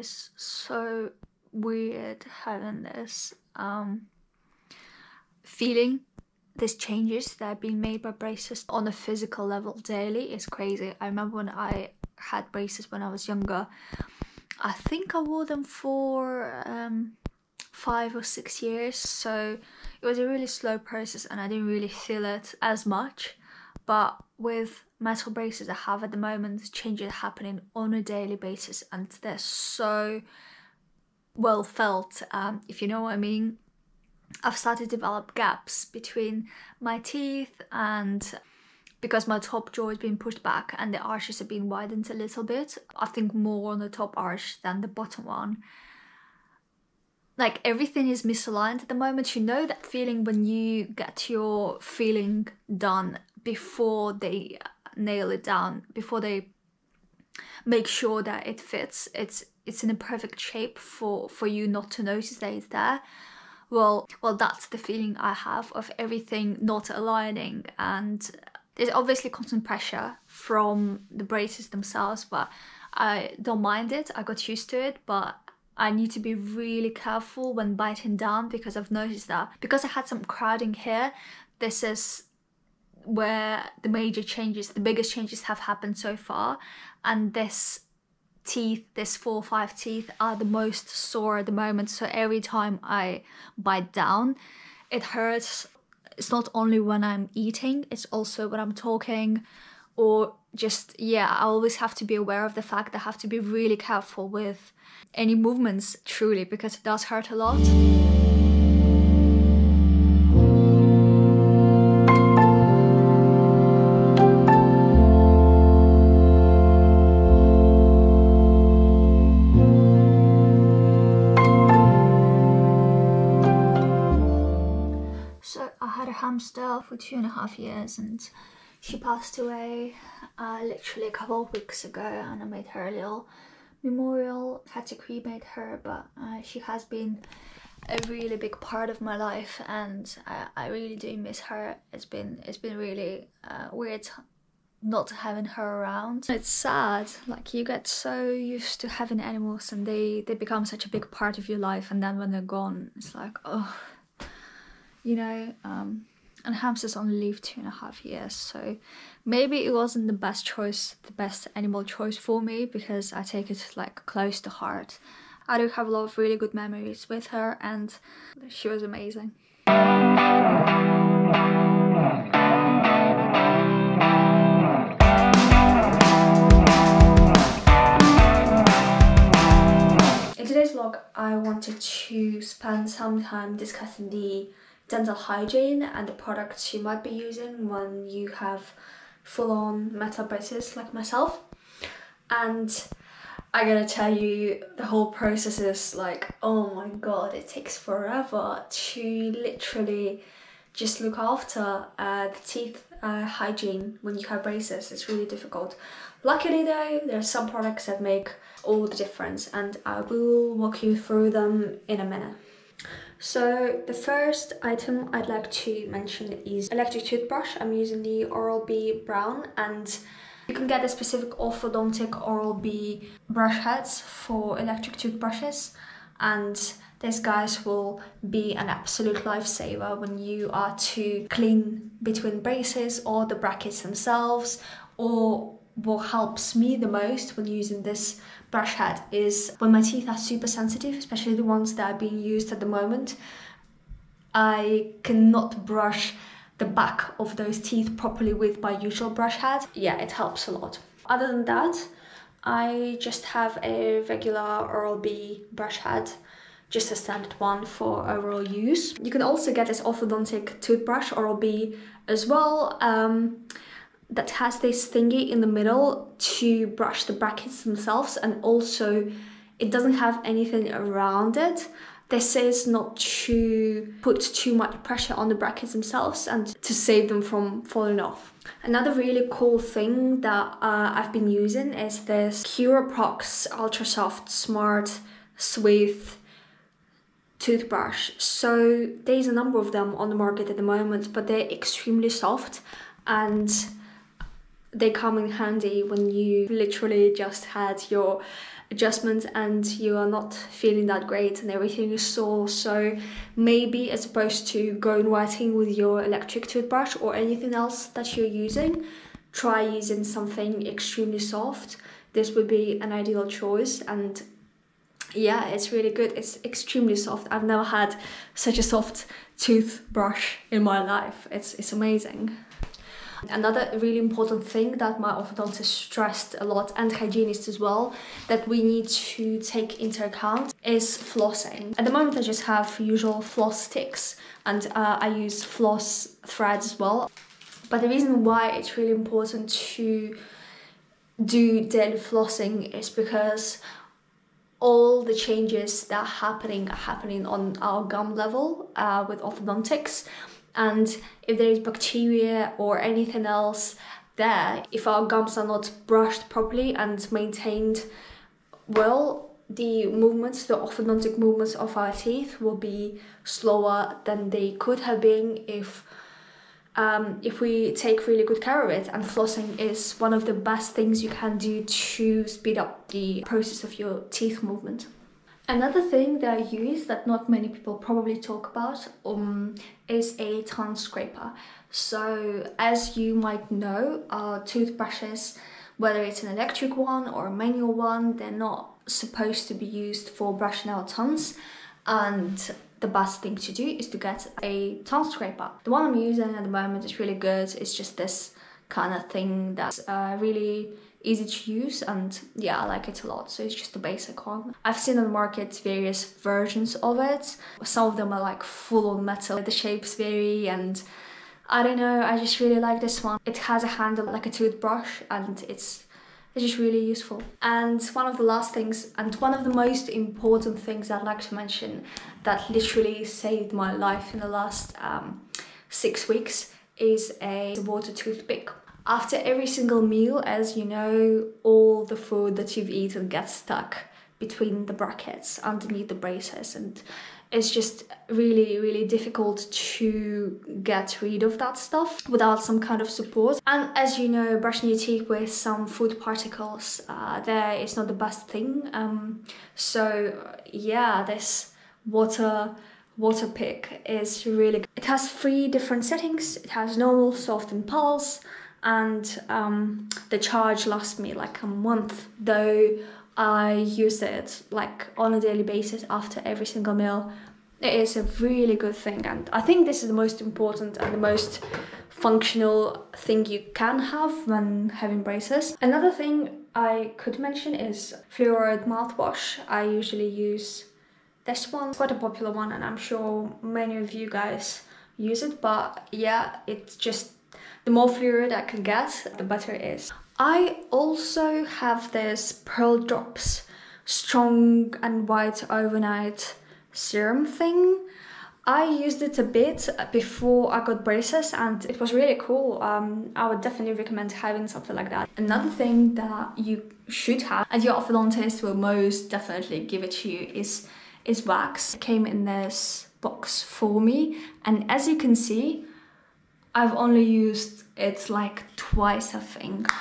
is so weird having this feeling. These changes that are being made by braces on a physical level daily is crazy. I remember when I had braces when I was younger. I think I wore them for 5 or 6 years, so it was a really slow process and I didn't really feel it as much. But with metal braces I have at the moment, changes are happening on a daily basis and they're so well felt, if you know what I mean. I've started to develop gaps between my teeth, and because my top jaw is being pushed back and the arches have been widened a little bit, I think more on the top arch than the bottom one. Like, everything is misaligned at the moment. You know that feeling when you get your filling done before they nail it down, before they make sure that it fits, it's in a perfect shape for you not to notice that it's there. Well, that's the feeling I have of everything not aligning, and there's obviously constant pressure from the braces themselves, but I don't mind it. I got used to it, but I need to be really careful when biting down, because I've noticed that because I had some crowding here, this is where the major changes, the biggest changes have happened so far, and this 4 or 5 teeth are the most sore at the moment. So every time I bite down, it hurts. It's not only when I'm eating, it's also when I'm talking, or just, yeah, I always have to be aware of the fact that I have to be really careful with any movements, truly, because it does hurt a lot. So I had a hamster for 2.5 years and she passed away literally a couple of weeks ago, and I made her a little memorial. Had to cremate her, but she has been a really big part of my life, and I really do miss her. It's been really weird not having her around. It's sad, like you get so used to having animals and they become such a big part of your life, and then when they're gone, it's like, oh, you know. And hamsters only live 2.5 years, so maybe it wasn't the best choice, the best animal choice for me, because I take it like close to heart. I do have a lot of really good memories with her, and she was amazing. In today's vlog, I wanted to spend some time discussing the dental hygiene and the products you might be using when you have full-on metal braces like myself. And I gotta tell you, the whole process is like, oh my god, it takes forever to literally just look after the teeth hygiene when you have braces. It's really difficult. Luckily though, there are some products that make all the difference, and I will walk you through them in a minute. So the first item I'd like to mention is electric toothbrush. I'm using the Oral-B Brown, and you can get the specific orthodontic Oral-B brush heads for electric toothbrushes, and these guys will be an absolute lifesaver when you are to clean between braces or the brackets themselves. Or what helps me the most when using this brush head is when my teeth are super sensitive, especially the ones that are being used at the moment. I cannot brush the back of those teeth properly with my usual brush head. Yeah, it helps a lot. Other than that, I just have a regular Oral-B brush head, just a standard one for overall use. You can also get this orthodontic toothbrush, Oral-B, as well, that has this thingy in the middle to brush the brackets themselves, and also it doesn't have anything around it. This is not to put too much pressure on the brackets themselves and to save them from falling off. Another really cool thing that I've been using is this Curoprox Ultra Soft Smart Smooth toothbrush. So there's a number of them on the market at the moment, but they're extremely soft and they come in handy when you literally just had your adjustment and you are not feeling that great and everything is sore. So maybe as opposed to going whitening with your electric toothbrush or anything else that you're using, try using something extremely soft. This would be an ideal choice. And yeah, it's really good. It's extremely soft. I've never had such a soft toothbrush in my life. It's amazing. Another really important thing that my orthodontist stressed a lot, and hygienist as well, that we need to take into account is flossing. At the moment I just have usual floss sticks and I use floss threads as well. But the reason why it's really important to do daily flossing is because all the changes that are happening on our gum level with orthodontics. And if there is bacteria or anything else there, if our gums are not brushed properly and maintained well, the movements, the orthodontic movements of our teeth will be slower than they could have been if we take really good care of it. And flossing is one of the best things you can do to speed up the process of your teeth movement. Another thing that I use that not many people probably talk about is a tongue scraper. So as you might know, toothbrushes, whether it's an electric one or a manual one, they're not supposed to be used for brushing our tongues. And the best thing to do is to get a tongue scraper. The one I'm using at the moment is really good. It's just this kind of thing that's really easy to use, and yeah, I like it a lot. So it's just a basic one. I've seen on the market various versions of it. Some of them are like full on metal. The shapes vary and I don't know, I just really like this one. It has a handle like a toothbrush and it's just really useful. And one of the last things, and one of the most important things I'd like to mention that literally saved my life in the last 6 weeks is a water toothpick. After every single meal, as you know, all the food that you've eaten gets stuck between the brackets underneath the braces, and it's just really, really difficult to get rid of that stuff without some kind of support. And as you know, brushing your teeth with some food particles there is not the best thing. So yeah, this water pick is really good. It has 3 different settings. It has normal, soft and pulse. And the charge lasts me like a month, though I use it like on a daily basis after every single meal. It is a really good thing, and I think this is the most important and the most functional thing you can have when having braces. Another thing I could mention is fluoride mouthwash. I usually use this one. It's quite a popular one and I'm sure many of you guys use it, but yeah, it's just the more fluoride I can get, the better it is. I also have this Pearl Drops strong and white overnight serum thing. I used it a bit before I got braces and it was really cool. I would definitely recommend having something like that. Another thing that you should have, and your orthodontist will most definitely give it to you, is wax. It came in this box for me, and as you can see, I've only used it like twice, I think.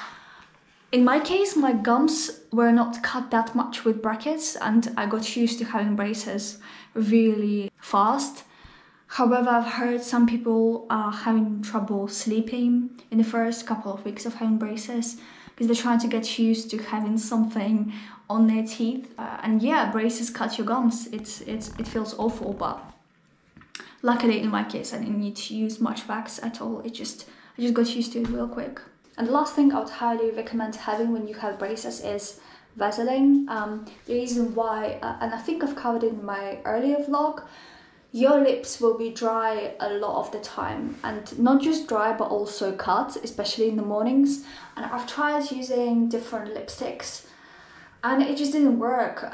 In my case, my gums were not cut that much with brackets and I got used to having braces really fast. However, I've heard some people are having trouble sleeping in the first couple of weeks of having braces because they're trying to get used to having something on their teeth. And yeah, braces cut your gums. It feels awful, but luckily in my case I didn't need to use much wax at all. I just got used to it real quick. And the last thing I would highly recommend having when you have braces is Vaseline. The reason why, and I think I've covered it in my earlier vlog, your lips will be dry a lot of the time, and not just dry but also cut, especially in the mornings. And I've tried using different lipsticks and it just didn't work.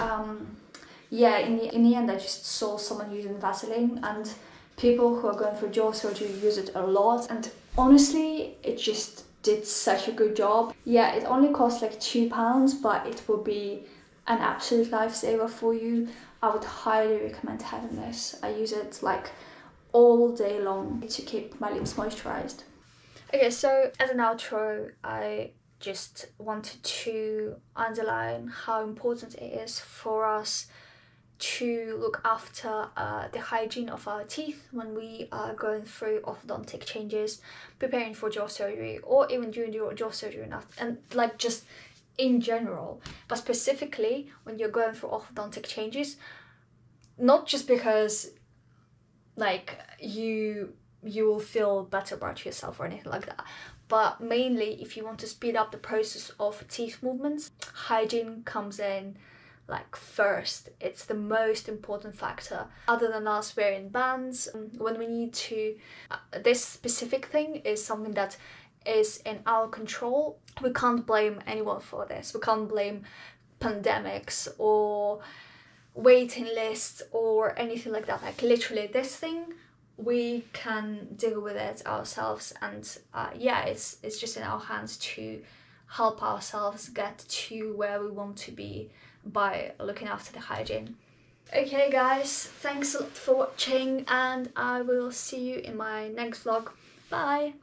Yeah, in the end I just saw someone using Vaseline, and people who are going for jaw surgery use it a lot, and honestly it just did such a good job. Yeah, it only costs like £2, but it will be an absolute lifesaver for you. I would highly recommend having this. I use it like all day long to keep my lips moisturized. Okay, so as an outro, I just wanted to underline how important it is for us to look after the hygiene of our teeth when we are going through orthodontic changes, preparing for jaw surgery, or even during your jaw surgery and like just in general, but specifically when you're going through orthodontic changes, not just because like you will feel better about yourself or anything like that, but mainly if you want to speed up the process of teeth movements, hygiene comes in like first. It's the most important factor, other than us wearing bands. When we need to, this specific thing is something that is in our control. We can't blame anyone for this. We can't blame pandemics or waiting lists or anything like that. Like literally this thing, we can deal with it ourselves, and yeah, it's just in our hands to help ourselves get to where we want to be by looking after the hygiene. Okay guys, thanks a lot for watching, and I will see you in my next vlog. Bye!